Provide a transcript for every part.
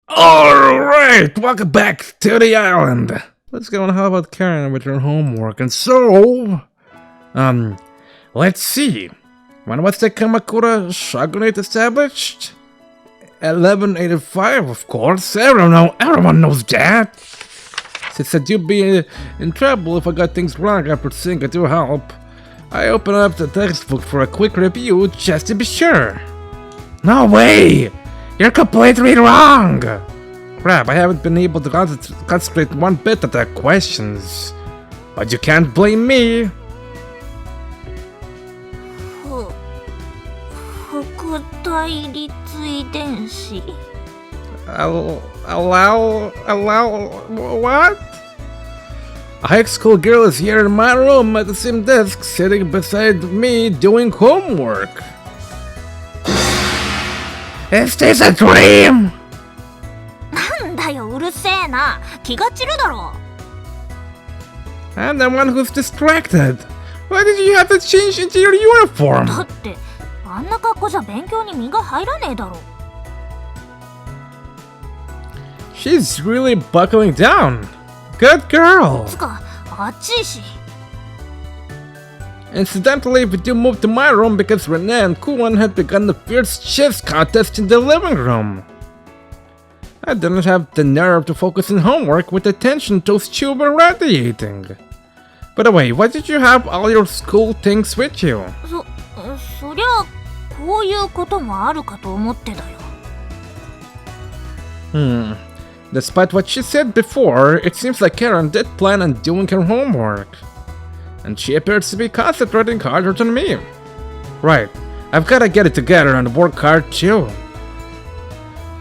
Alright, welcome back to the island. Let's go on. How about Karen with her homework? And so, let's see. When was the Kamakura Shogunate established? 1185, of course. Everyone knows that. She said you'd be in trouble if I got things wrong after seeing it to help. I opened up the textbook for a quick review just to be sure. No way! You're completely wrong! Crap, I haven't been able to concentrate one bit at their questions. But you can't blame me! What? A high school girl is here in my room at the same desk, sitting beside me doing homework. Is this a dream? I'm the one who's distracted. Why did you have to change into your uniform? She's really buckling down. Good girl. Incidentally, we do move to my room because Rinne and Kuan had begun the fierce chess contest in the living room. I didn't have the nerve to focus on homework with the tension those two were radiating. By the way, why did you have all your school things with you? Despite what she said before, it seems like Karen did plan on doing her homework. And she appears to be concentrating harder than me. Right, I've gotta get it together and work hard too.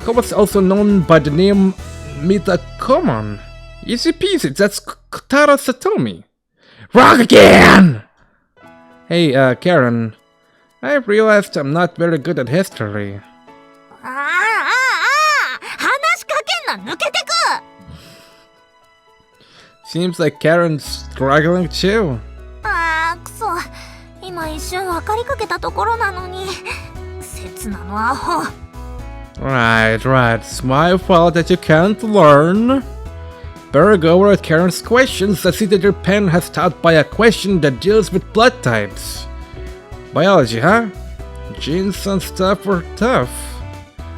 Who was also known by the name Mitakomon. Easy peasy, that's Tara Satomi. Wrong again! Hey, Karen. I realized I'm not very good at history. Seems like Karen's struggling too. Right. It's my fault that you can't learn. Better go over at Karen's questions. I see that your pen has taught by a question that deals with blood types. Biology, huh? Genes and stuff were tough.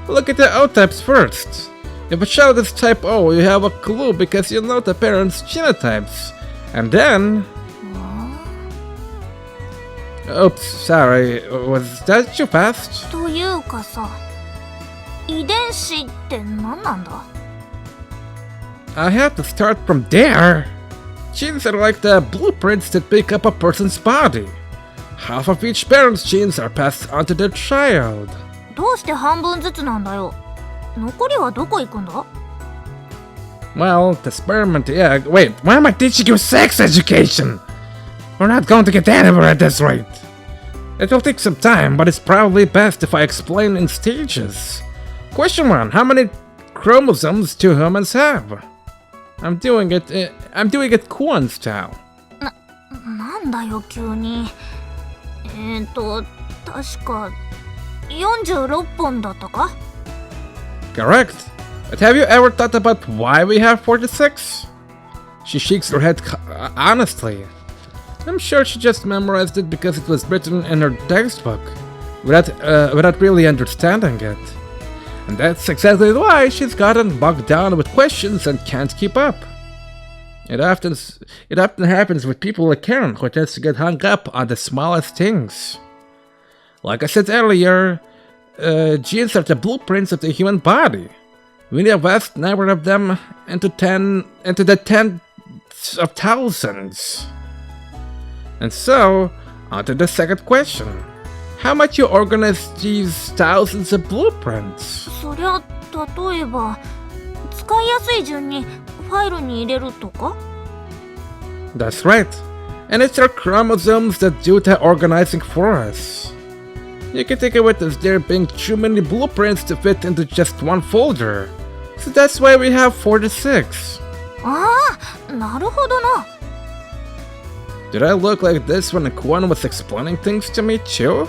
Look at the O types first. If a child is type O, you have a clue because you know the parents' genotypes. And then... Oops, sorry, was that too fast? I have to start from there. Genes are like the blueprints that make up a person's body. Half of each parent's genes are passed on to their child. Well, the sperm and the egg... Wait, why am I teaching you sex education? We're not going to get anywhere at this rate. It will take some time, but it's probably best if I explain in stages. Question 1. How many chromosomes do humans have? I'm doing it Kuan style. Correct. But have you ever thought about why we have 46? She shakes her head honestly. I'm sure she just memorized it because it was written in her textbook, without really understanding it. And that's exactly why she's gotten bogged down with questions and can't keep up. It often happens with people like Karen, who tends to get hung up on the smallest things. Like I said earlier, genes are the blueprints of the human body. We need a vast number of them into the tens of thousands. And so, on to the second question. How might you organize these thousands of blueprints? That's right. And it's our chromosomes that do the organizing for us. You can think of it as there being too many blueprints to fit into just one folder. So that's why we have 46. Did I look like this when Kuan was explaining things to me too?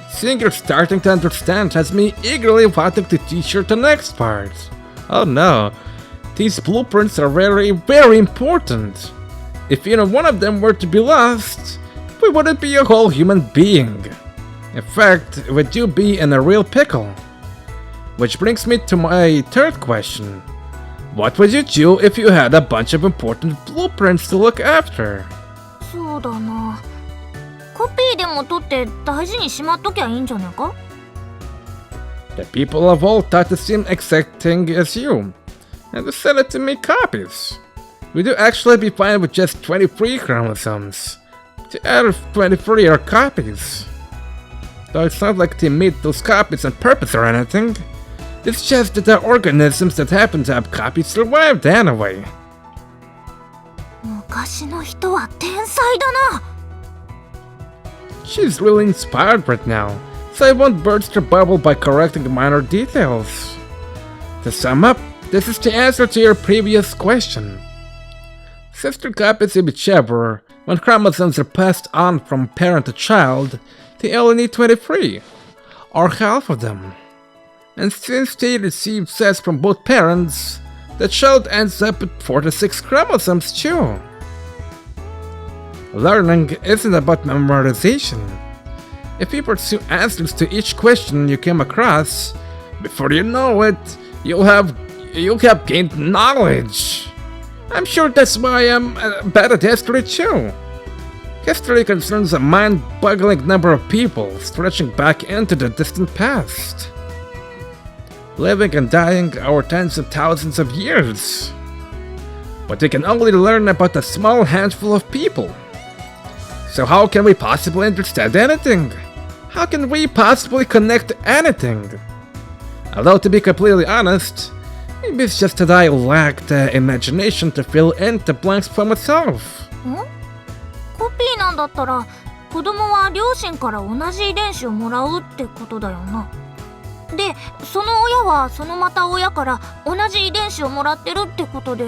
Seeing you're starting to understand has me eagerly wanting to teach you the next part. Oh no, these blueprints are very, very important. If even one of them were to be lost, we wouldn't be a whole human being. In fact, would you be in a real pickle? Which brings me to my third question. What would you do if you had a bunch of important blueprints to look after? そうだな。コピーでも取って大事にしまっときゃいいんじゃねえか？ The people of all thought the same exact thing as you, and decided to make copies. Would you actually be fine with just 23 chromosomes? The other 23 are copies. Though it's not like they made those copies on purpose or anything. It's just that the organisms that happen to have copies survived anyway. 昔の人は天才だな。 She's really inspired right now, so I won't burst her bubble by correcting minor details. To sum up, this is the answer to your previous question. Sister copies of each other, when chromosomes are passed on from parent to child, they only need 23, or half of them. And since they receive sex from both parents, the child ends up with 46 chromosomes too. Learning isn't about memorization. If you pursue answers to each question you came across, before you know it, you'll have gained knowledge. I'm sure that's why I'm bad at history too. History concerns a mind-boggling number of people stretching back into the distant past. Living and dying over tens of thousands of years. But we can only learn about a small handful of people. So how can we possibly understand anything? How can we possibly connect anything? Although to be completely honest, maybe it's just that I lack the imagination to fill in the blanks for myself. コピーなんだったら子供は両親から同じ遺伝子をもらうってことだよな。で、その親はそのまた親から同じ遺伝子をもらってるってことで。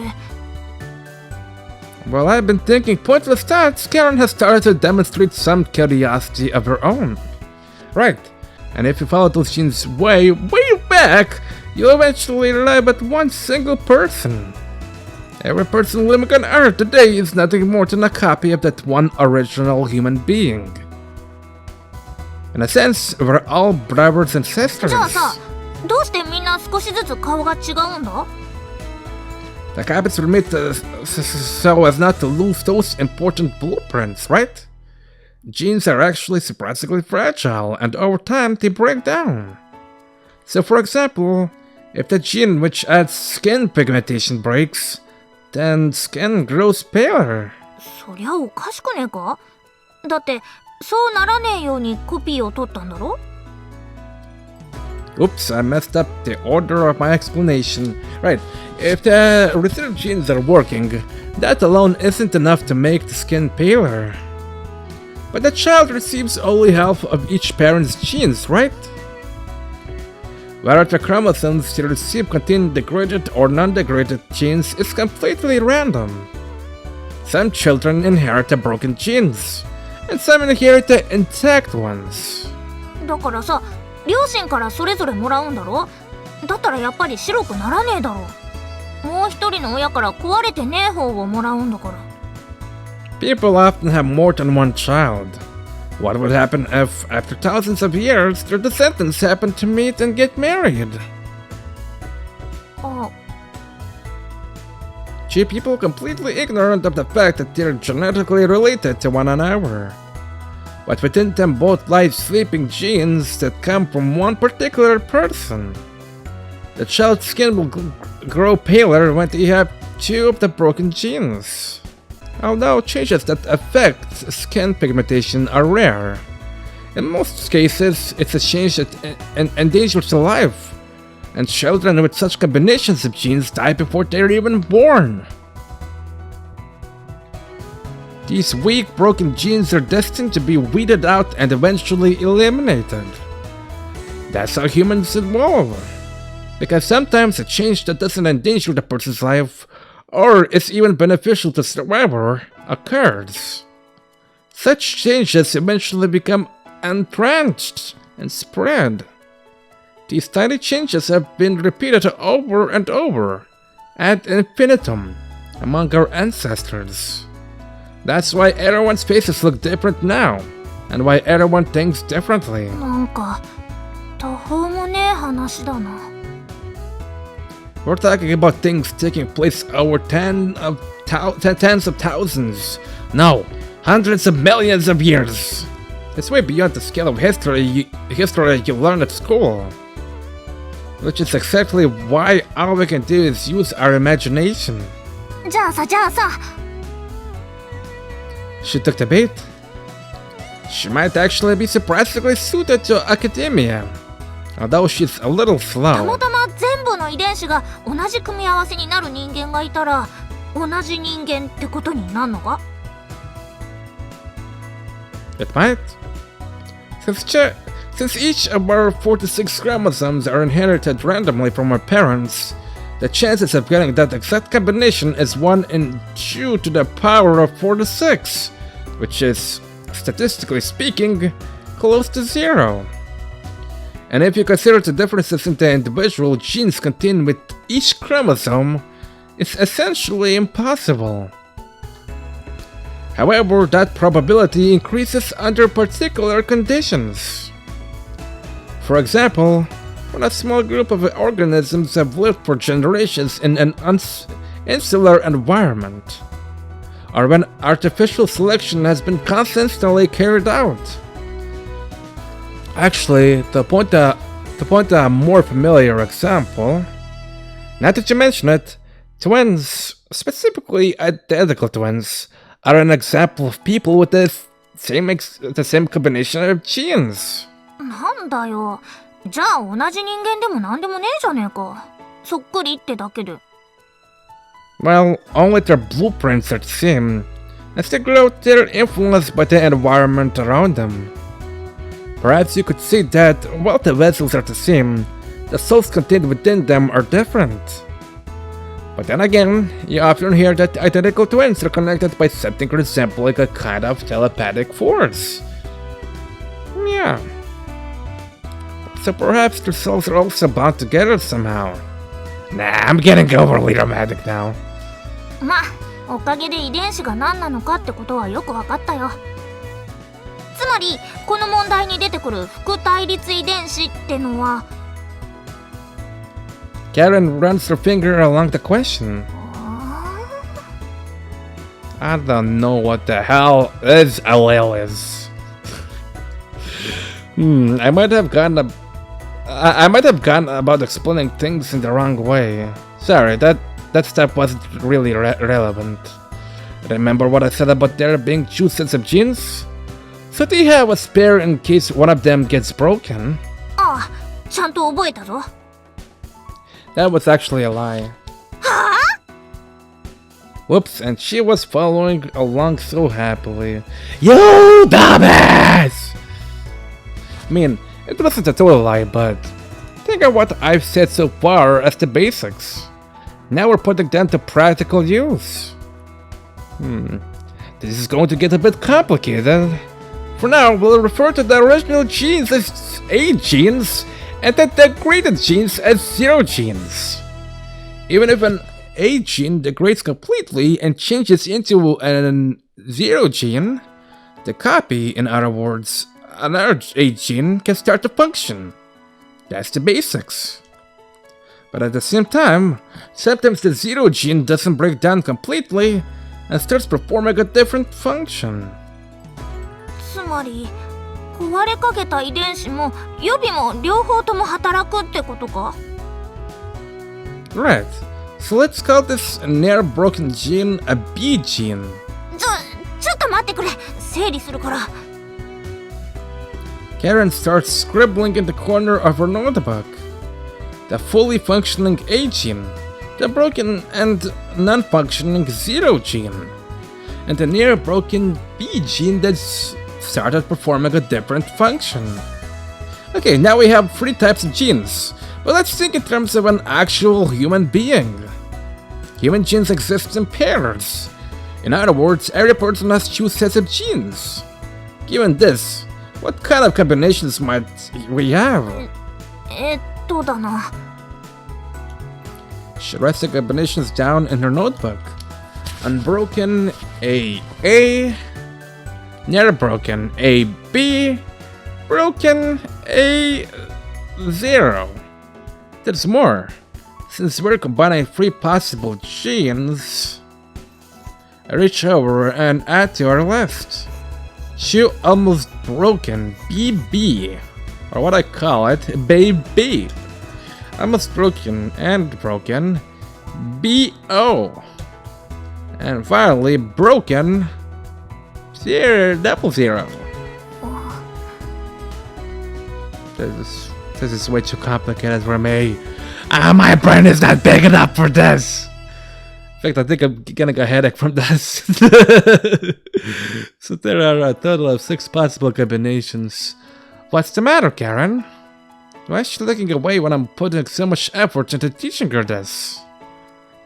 Well, I've been thinking pointless thoughts. Karen has started to demonstrate some curiosity of her own. Right, and if you follow those genes way, way back, you'll eventually arrive at one single person. Every person living on Earth today is nothing more than a copy of that one original human being. In a sense, we're all brothers and sisters. じゃあさ、どうしてみんな少しずつ顔が違うんだ？ The copies were made so as not to lose those important blueprints, right? Genes are actually surprisingly fragile, and over time they break down. So for example, if the gene which adds skin pigmentation breaks, then skin grows paler. そりゃおかしくねえか？だってそうならねえようにコピーを取ったんだろ？ Oops, I messed up the order of my explanation. Right, if the reserve genes are working, that alone isn't enough to make the skin paler. But the child receives only half of each parent's genes, right? Whether the chromosomes they receive contain degraded or non-degraded genes is completely random. Some children inherit the broken genes, and some inherit the intact ones. だからさ、両親からそれぞれもらうんだろ？だったらやっぱり白くならねえだろ。もう一人の親から壊れてねえ方をもらうんだから。People often have more than one child. What would happen if, after thousands of years, their descendants happen to meet and get married? Gee, people completely ignorant of the fact that they're genetically related to one another. But within them both lie sleeping genes that come from one particular person. The child's skin will grow paler when they have two of the broken genes. Although changes that affect skin pigmentation are rare. In most cases, it's a change that endangers life, and children with such combinations of genes die before they're even born. These weak, broken genes are destined to be weeded out and eventually eliminated. That's how humans evolve. Because sometimes a change that doesn't endanger the person's life, or is even beneficial to survivor, occurs. Such changes eventually become entrenched and spread. These tiny changes have been repeated over and over, ad infinitum, among our ancestors. That's why everyone's faces look different now, and why everyone thinks differently. なんか途方もねえ話だな。 We're talking about things taking place over tens of thousands, no, hundreds of millions of years. It's way beyond the scale of history you learn at school. Which is exactly why all we can do is use our imagination. じゃあさ She took the bait. She might actually be surprisingly suited to academia, although she's a little た slow. またま全部の遺伝子が同じ組み合わせになる人間がいたら同じ人間ってことになるのか？ It might. Since each of our 46 chromosomes are inherited randomly from our parents, the chances of getting that exact combination is 1 in 2 to the power of 46, which is, statistically speaking, close to 0. And if you consider the differences in the individual genes contained with each chromosome, it's essentially impossible. However, that probability increases under particular conditions. For example, when a small group of organisms have lived for generations in an insular environment, or when artificial selection has been constantly carried out. Actually, to point a more familiar example, now that you mention it, twins, specifically identical twins, are an example of people with the same combination of genes. なんだよ。じゃあ同じ人間でもなんでもねえじゃねえか。そっくりってだけで。Well, only their blueprints are the same. As they grow, they're influenced by the environment around them. Perhaps you could say that, while the vessels are the same, the souls contained within them are different. But then again, you often hear that identical twins are connected by something resembling a kind of telepathic force. Yeah. So perhaps their souls are also bound together somehow. Nah, I'm getting overly dramatic now. まあ、おかげで遺伝子が何なのかってことはよくわかったよ。つまり、この問題に出てくる副対立遺伝子ってのは Karen runs her finger along the question. I don't know what the hell this allele is. I might have gone about explaining things in the wrong way. Sorry, that step wasn't really relevant. Remember what I said about there being 2 sets of genes? So they have a spare in case one of them gets broken. ああ、ちゃんと覚えたぞ。 That was actually a lie. Whoops, and she was following along so happily. You dumbass! I mean, it wasn't a total lie, but think of what I've said so far as the basics. Now we're putting them to practical use. This is going to get a bit complicated. For now, we'll refer to the original genes as A genes, and the degraded genes as 0 genes. Even if an A gene degrades completely and changes into an 0 gene, the copy, in other words, another A gene, can start to function. That's the basics. But at the same time, sometimes the 0 gene doesn't break down completely and starts performing a different function. つまり、壊れかけた遺伝子も予備も両方とも働くってことか？ Right. So let's call this near broken gene a B gene. ちょっと待ってくれ。整理するから。 Karen starts scribbling in the corner of her notebook. The fully functioning A gene, the broken and non-functioning 0 gene, and the near broken B gene that's started performing a different function. Okay, now we have 3 types of genes, but let's think in terms of an actual human being. Human genes exist in pairs. In other words, every person has 2 sets of genes. Given this, What kind of combinations might we have? だな。 She writes the combinations down in her notebook. Unbroken AA, near broken AB, broken A0. There's more. Since we're combining 3 possible genes, I reach over and add to our list. Two almost broken BB, or what I call it, baby. Almost broken and broken BO. And finally, broken 000. This is way too complicated for me. My brain is not big enough for this. In fact, I think I'm getting a headache from this. So there are a total of 6 possible combinations. What's the matter, Karen? Why is she looking away when I'm putting so much effort into teaching her this?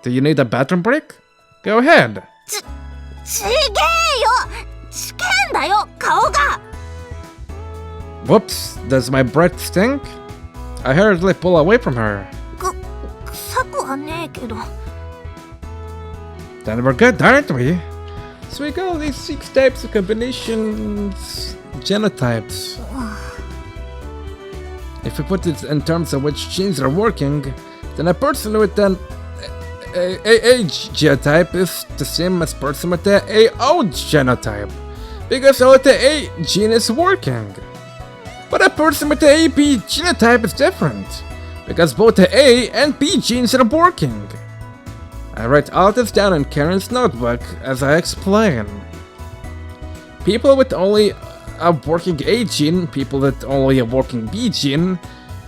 Do you need a bathroom break? Go ahead. ちげえよ。試験だよ、顔が。 Whoops, does my breath stink? I hurriedly pull away from her. 臭くはねえけど。 Then we're good, aren't we? So we got all these 6 types of combinations, genotypes. If we put it in terms of which genes are working, then a person with an AA genotype is the same as person with the AO genotype, because only the A gene is working. But a person with the AB genotype is different, because both the A and B genes are working. I write all this down in Karen's notebook as I explain. People with only a working A gene, people with only a working B gene,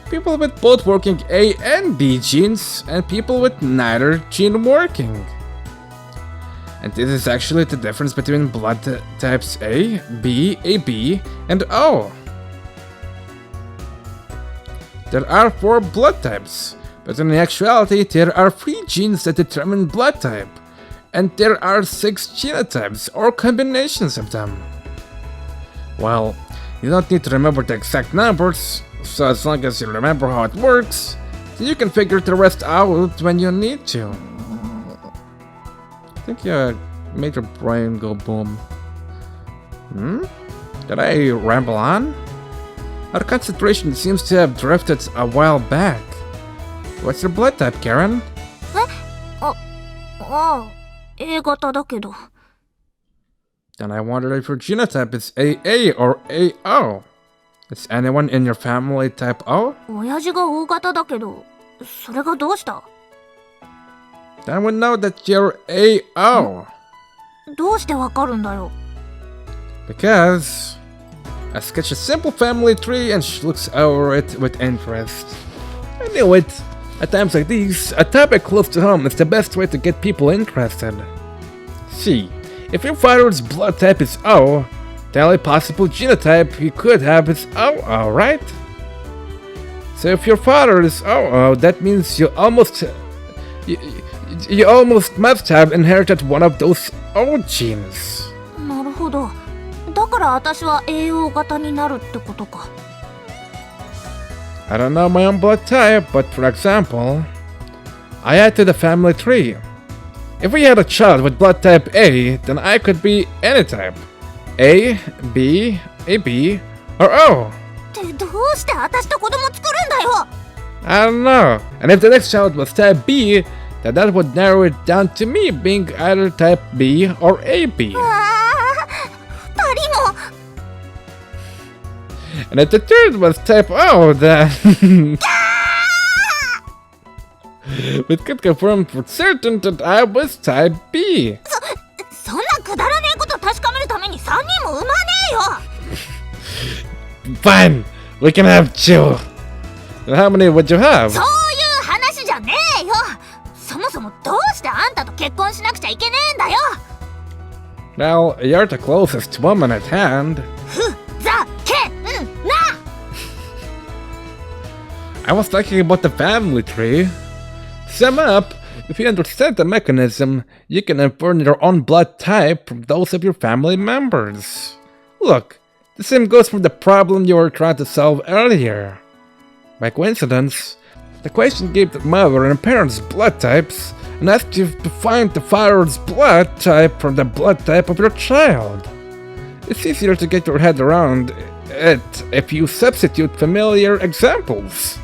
people with both working A and B genes, and people with neither gene working. And this is actually the difference between blood types A, B, AB, and O. There are 4 blood types, but in actuality there are 3 genes that determine blood type, and there are 6 genotypes or combinations of them. Well, you don't need to remember the exact numbers, so as long as you remember how it works, then you can figure the rest out when you need to. I think you made your brain go boom. Did I ramble on? Our concentration seems to have drifted a while back. What's your blood type, Karen? A 型だけど。 Then I wonder if your genotype is AA or AO. Is anyone in your family type O? 親父が O 型だけど、それがどうした？ Then we know that you're AO. どうしてわかるんだよ。 Because I sketched a simple family tree and she looks over it with interest. I knew it. At times like these, a topic close to home is the best way to get people interested. See, if your father's blood type is O, the only possible genotype you could have is OO, right? So if your father is OO, that means you almost must have inherited one of those O genes. なるほど。だから私は AO 型になるってことか。 I don't know my own blood type, but for example, I add to the family tree. If we had a child with blood type A, then I could be any type. A, B, AB, or O. ってどうして私と子供作るんだよ。 I don't know. And if the next child was type B, then that would narrow it down to me being either type B or AB. 2人も。 And if the third was type O, then we could confirm for certain that I was type B. そんなくだらねえこと確かめるために3人も産まねえよ。 Fine, we can have 2. How many would you have? そういう話じゃねえよ。そもそもどうしてあんたと結婚しなくちゃいけねえんだよ。 Well, you're the closest woman at hand. ふざけんな。 I was talking about the family tree. Sum up, if you understand the mechanism, you can infer your own blood type from those of your family members. Look, The same goes for the problem you were trying to solve earlier. By coincidence, the question gave the mother and parents blood types and asked you to find the father's blood type from the blood type of your child. It's easier to get your head around it if you substitute familiar examples.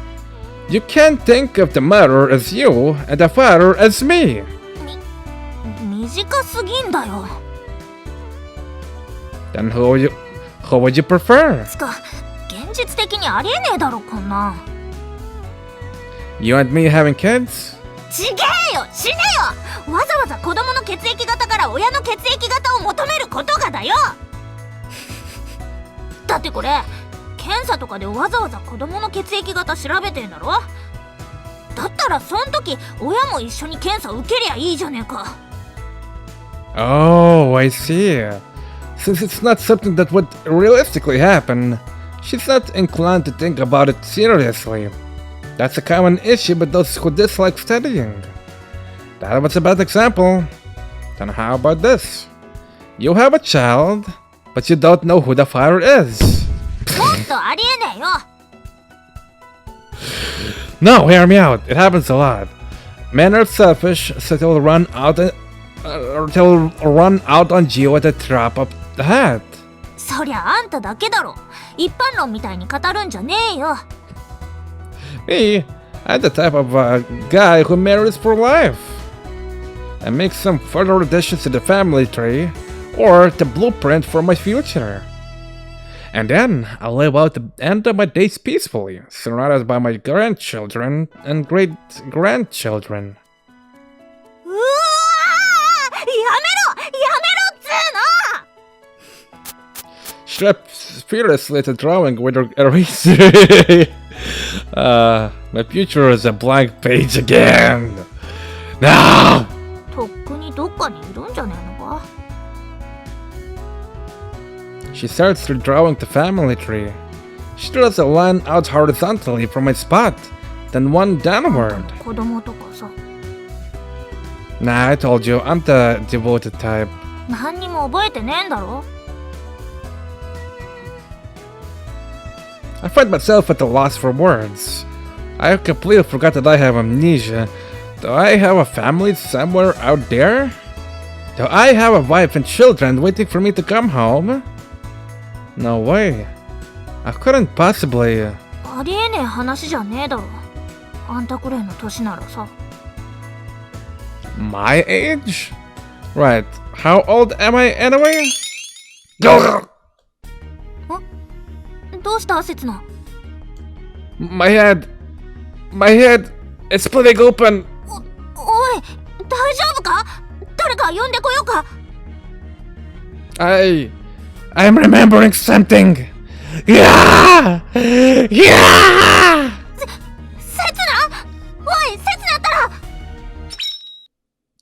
You can't think of the mother as you and the father as me. 短すぎんだよ。 Then who would you prefer? つか、現実的にありえねえだろこんな。 You and me having kids? ちげえよ、死ねよ。わざわざ子供の血液型から親の血液型を求めることがだよ。だってこれ検査とかでわざわざ子供の血液型調べてんだろ。だったらそん時親も一緒に検査受けりゃいいじゃねえか。 Oh, I see. Since it's not something that would realistically happen, she's not inclined to think about it seriously. That's a common issue with those who dislike studying. That was a bad example. Then how about this? You have a child, but you don't know who the father is. もっとありえねえよ。 No, hear me out. It happens a lot. Men are selfish, so they'll run out on you at the drop of the hat. そりゃあんただけだろ。一般論みたいに語るんじゃねえよ。 Me, I'm the type of guy who marries for life and makes some further additions to the family tree or the blueprint for my future. And then I'll live out the end of my days peacefully, surrounded by my grandchildren and great-grandchildren. うわー、やめろっつーの。 Strips fearlessly at the drawing with her eraser. My future is a blank page again. No! とっくにどっかにいるんじゃねえのか。 She starts redrawing the family tree. She draws a line out horizontally from my spot, then one downward. 子供とかさ。 Nah, I told you, I'm the devoted type. 何にも覚えてねえんだろ。 I find myself at a loss for words. I completely forgot that I have amnesia. Do I have a family somewhere out there? Do I have a wife and children waiting for me to come home? No way. I couldn't possibly. ありえねえ話じゃねえだろ。あんたくらいの年ならさ。 My age? Right. How old am I anyway? Go! どうしたせつな。 My head is splitting open. おい、大丈夫か？誰か呼んでこようか。 I'm remembering something. Yeah! Yeah! せつな？おい、せつなった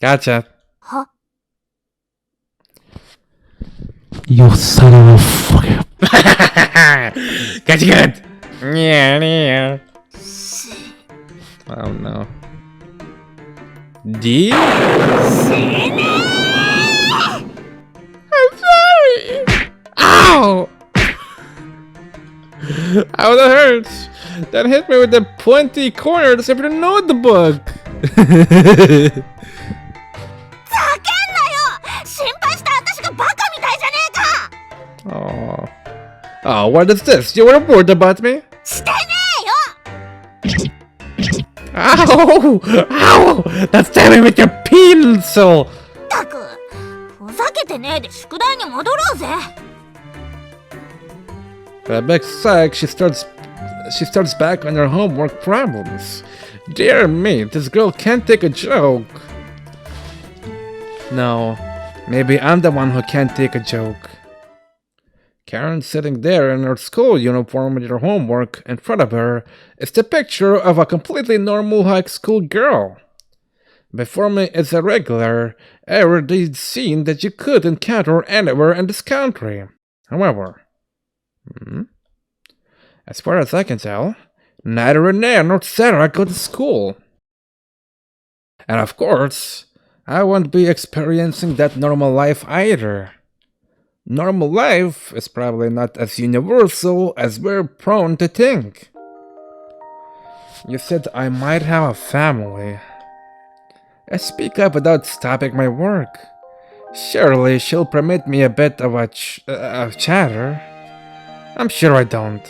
ら。 Gotcha. は？ You son of a fucker. Gotcha good. Yeah. Oh no. D? I'm sorry. Ow! Ow, that hurts. That hit me with the pointy corners of your notebook. ざけんなよ。心配した私がバカみたいじゃねえか。 Oh, what is this? You were worried about me? してねえよ。 Ow! Ow! That's stabbing with your pencil! ったく、ふざけてねえで宿題に戻ろうぜ。 For a big sec, she starts back on her homework problems. Dear me, this girl can't take a joke. No, maybe I'm the one who can't take a joke. Karen sitting there in her school uniform with her homework in front of her is the picture of a completely normal high school girl. Before me is a regular, everyday scene that you could encounter anywhere in this country. However, as far as I can tell, neither Rinne nor Sara go to school. And of course, I won't be experiencing that normal life either. Normal life is probably not as universal as we're prone to think. You said I might have a family. I speak up without stopping my work. Surely she'll permit me a bit of a chatter. I'm sure I don't.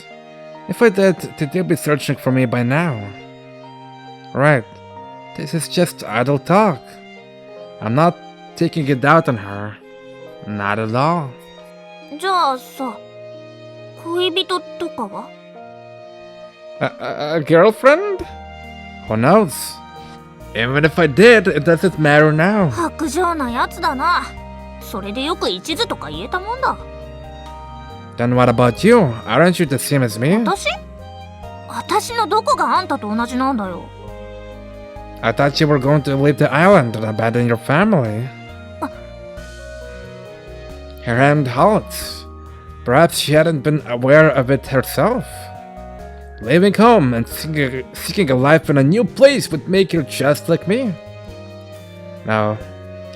If I did, they'd be searching for me by now. Right. This is just idle talk. I'm not taking it out on her. Not at all. じゃあさ、恋人とかは？ A girlfriend? Who knows? Even if I did, it doesn't matter now. 薄情なやつだな。それでよく一途とか言えたもんだ。Then what about you? Aren't you the same as me? 私のどこがあんたと同じなんだよ。I thought you were going to leave the island and abandon your family. Her hand halts. Perhaps she hadn't been aware of it herself. Leaving home and seeking a life in a new place would make her just like me. Now,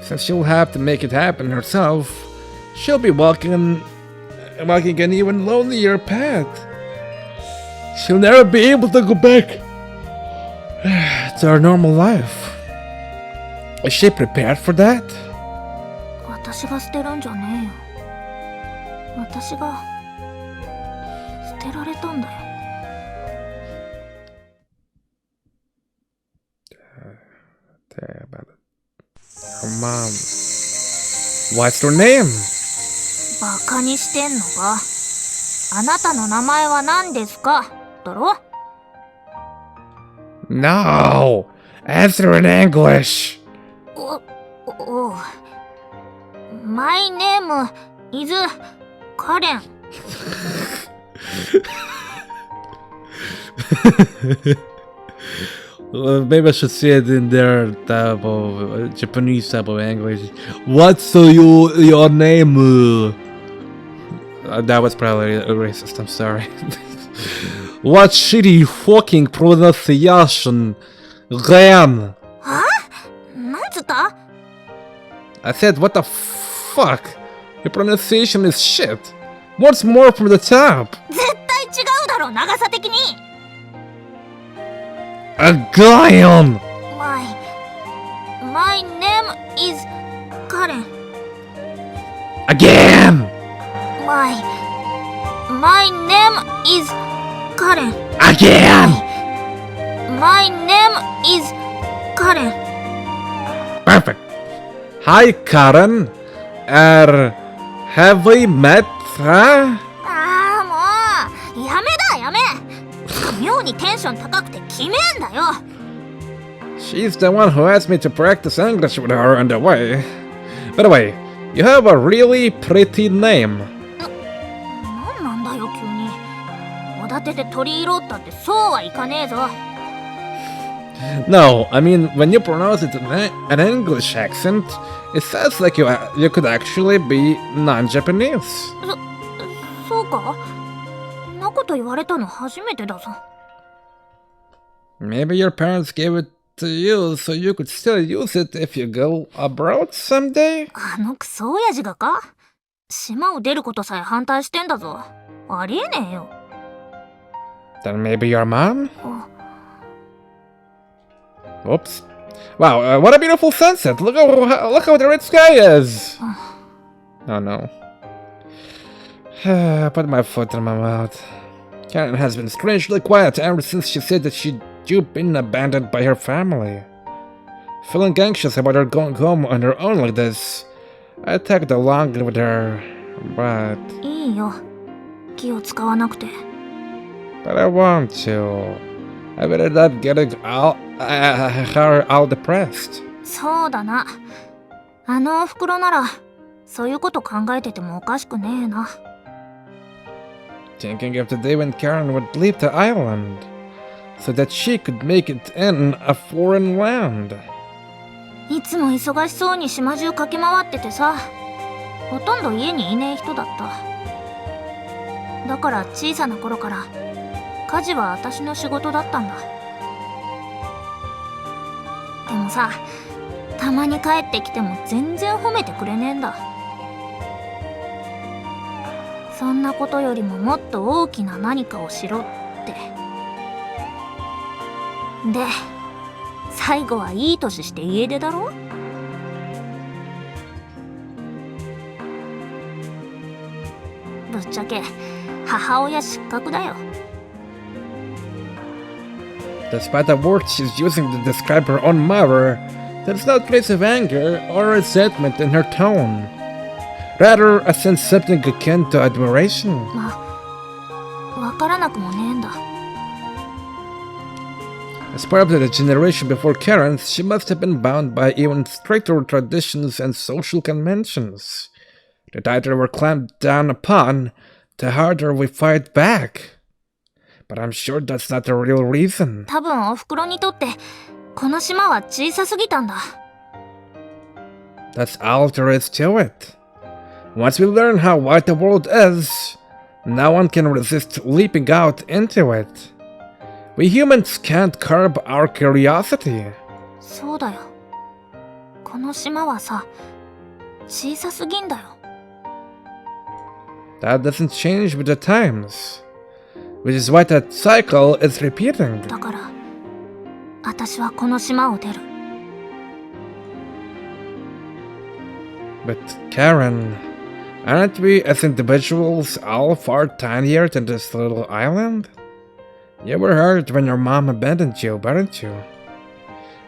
since she'll have to make it happen herself, she'll be walking an even lonelier path. She'll never be able to go back to her normal life. Is she prepared for that? 私が捨てるんじゃねえよ。私が捨てられたんだよ。Her mom. What's her name? バカにしてんのか？あなたの名前は何ですか？だろ？ No! Answer in English! My name is Karen. Maybe I should say it in their type of Japanese type of English. What's your name? That was probably a racist, I'm sorry. What shitty fucking pronunciation? Ren! Huh? なんつった？ I said, what the fuck? Your pronunciation is shit. What's more from the top? 絶対違うだろ、長さ的に。A Gaion! My name is Karen. Again! My name is Karen. Again! My name is Karen. Perfect. Hi, Karen. Have we met, huh? ああ、もうやめだやめ。妙にテンション高くて決めんだよ。She's the one who asked me to practice English with her on the way. By the way, you have a really pretty name. なんなんだよ急に。おだてて取り入ろうったってそうはいかねえぞ。No, I mean, when you pronounce it in an English accent, it sounds like you could actually be non-Japanese. そうか？んなこと言われたの初めてだぞ。Maybe your parents gave it to you so you could still use it if you go abroad someday? あのクソ親父がか？島を出ることさえ反対してんだぞ。ありえねえよ。Then maybe your mom? Oops. Wow, what a beautiful sunset. Look how the red sky is. Oh no. Put my foot in my mouth. Karen has been strangely quiet ever since she said that she'd been abandoned by her family. Feeling anxious about her going home on her own like this, I tagged along with her, but... いいよ。気を使わなくて。But I want to. I better not get her all depressed. そうだな。あのお袋なら、そういうこと考えててもおかしくねえな。Thinking of the day when Karen would leave the island, so that she could make it in a foreign land. いつも忙しそうに島中駆け回っててさ、ほとんど家にいねえ人だった。だから小さな頃から、家事は私の仕事だったんだ。でもさ、たまに帰ってきても全然褒めてくれねえんだ。そんなことよりももっと大きな何かをしろって。で、最後はいい年して家出だろ。ぶっちゃけ母親失格だよ。Despite the words she's using to describe her own mother, there's no trace of anger or resentment in her tone. Rather, a sense something akin to admiration. まあ、わからなくもねえんだ。As part of the generation before Karen's, she must have been bound by even stricter traditions and social conventions. The tighter we're clamped down upon, the harder we fight back. But I'm sure that's not the real reason. 多分お袋にとってこの島は小さすぎたんだ。That's all there is to it. Once we learn how wide the world is, no one can resist leaping out into it. We humans can't curb our curiosity. そうだよ。この島はさ、小さすぎんだよ。That doesn't change with the times. Which is why that cycle is repeating. だから、私はこの島を出る。But Karen, aren't we as individuals all far tinier than this little island? You were hurt when your mom abandoned you, weren't you?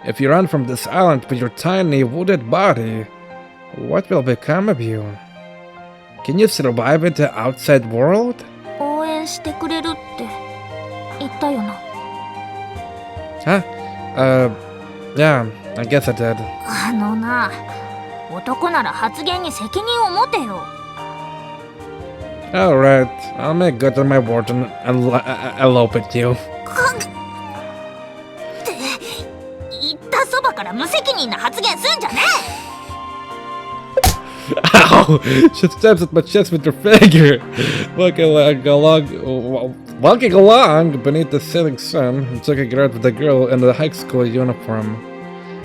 If you run from this island with your tiny wounded body, what will become of you? Can you survive in the outside world? 応援してくれるって言ったよな。Huh? Yeah, I guess I did. あのな、男なら発言に責任を持てよ。Alright, I'll make good on my word and elope with you. って言ったそばから無責任な発言すんじゃねえ。Ow! She stabs at my chest with her finger. Walking along beneath the setting sun and taking out with the girl in the high school uniform.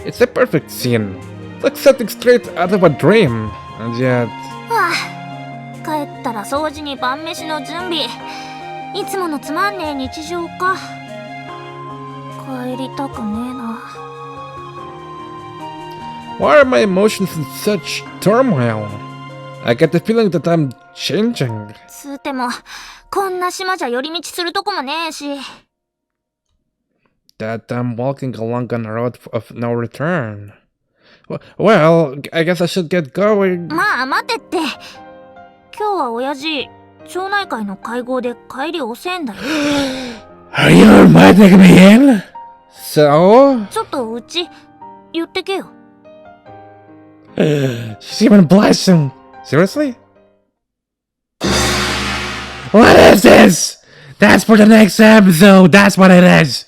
It's a perfect scene. Like something straight out of a dream. And yet... はあ、帰ったら掃除に晩飯の準備。いつものつまんねえ日常か。帰りたくねえな。Why are my emotions in such turmoil? I get the feeling that I'm changing. つうても、こんな島じゃ寄り道するとこもねえし。That I'm walking along on a road of no return. Well, I guess I should get going. まあ待てって。今日は親父、町内会の会合で帰り遅えんだよ。Are you inviting me in? So? ちょっとうち、言ってけよ。She's even blushing. Seriously? What is this? That's for the next episode. That's what it is.